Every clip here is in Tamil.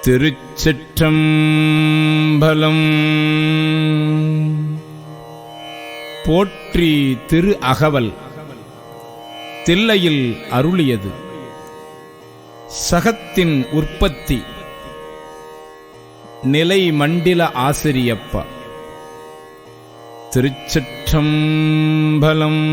திருச்சிற்றம்பலம். போற்றி திரு அகவல் தில்லையில் அருளியது. சகத்தின் உற்பத்தி நிலை மண்டில ஆசிரியப்பா. திருச்சிற்றம்பலம்.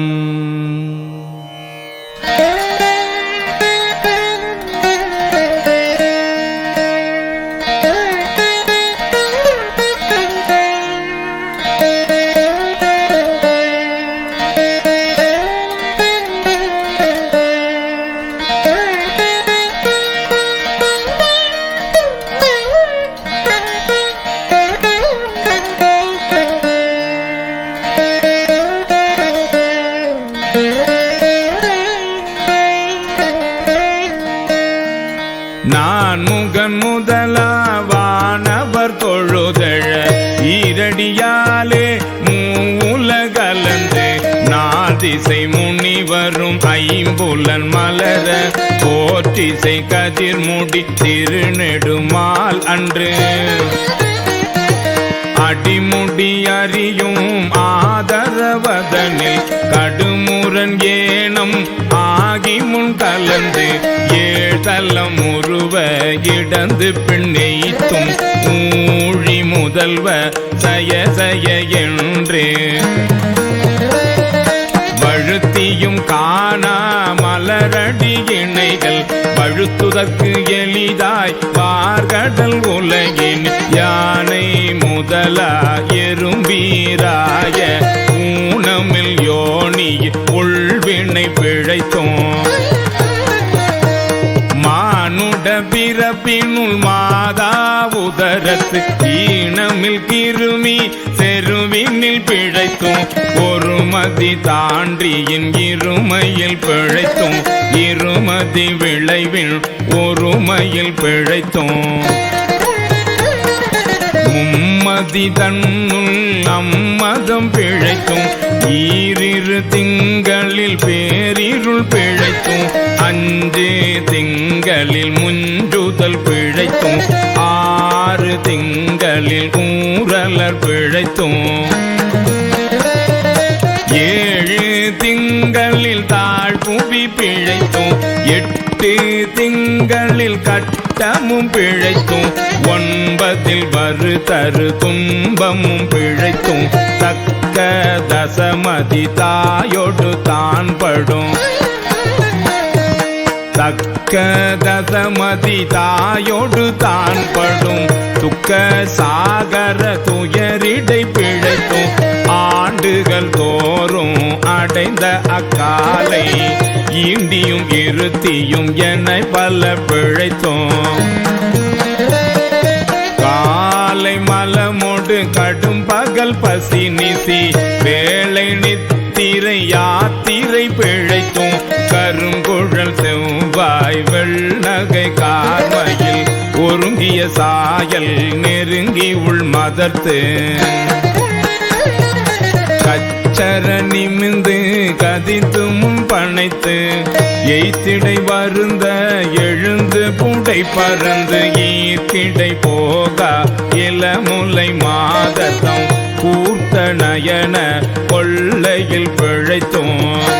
நான் முகன் முதலாவானவர் தொழுதழ ஈரடியாலே மூலகலந்து நாதிசை முனிவரும் ஐம்புலன் மலர போற்றிசை கதிர்முடி திருநெடுமால் அன்று அடிமுடி அறியும் ஆதரவதனில் கடுமுரன் ஏனம் ஆகி முன் கலந்து ஏழ்தலம் உருவ இடந்து பின்னெய்த்தும் ஊழி முதல்வ சய சய என்று வழுத்தியும் காணா மலரடி இணைகள் வழுத்துதற்கு எளிதாய் பார்கடல் உலகின் யானை முதலா எறும்பீராய ஊனமில் யோனி உள்வினை பிழைத்தோம் மானுட பிறப்பினுள் மாதா உதரத்து ஈனமில் கிருமி செருவினில் பிழைத்தோம் ஒருமதி தாண்டியின் இருமையில் பிழைத்தோம் இருமதி விளைவில் ஒருமையில் பிழைத்தோம் மும்மதி தன்னுள் அம்மதம் பிழைத்தும் ஈரிரு திங்களில் பேரிருள் பிழைத்தும் அஞ்சு திங்களில் முஞ்சுதல் பிழைத்தும் ஆறு திங்களில் ஊரலர் பிழைத்தும் ஏழு திங்களில் தாழ்புவி பிழைத்தும் எட்டு திங்களில் கட்டமும் பிழைத்தும் ஒன்பதில் வரு தரு துன்பமும் பிழைத்தும் தக்க தசமதி தாயோடு தான் படும் தக்க தசமதி தாயோடு தான் படும் துக்க சாகர துயரிடை பிழைத்தும் ஆண்டுகள் தோறும் அடைந்த அக்காலை ஈண்டியும் இருத்தியும் என்னை பல பிழைத்தோம் காலை மலமோடு கடும் பகல் பசி நிசி வேலை நித்திரை யாத்திரை பிழைத்தும் கருங்குழல் செவ்வாய் வெள்ளகை கார்மையில் ஒருங்கிய சாயல் நெருங்கி உள் மதர்த்து கச்சர நிமிந்து கதித்து முன் பனைத்து எய்த்திடை வருந்த எழுந்து புடை பறந்து ஈர்த்திடை போகா இளமுலை மாதத்தம் கூர்த்த நயன கொள்ளையில் பிழைத்தோம்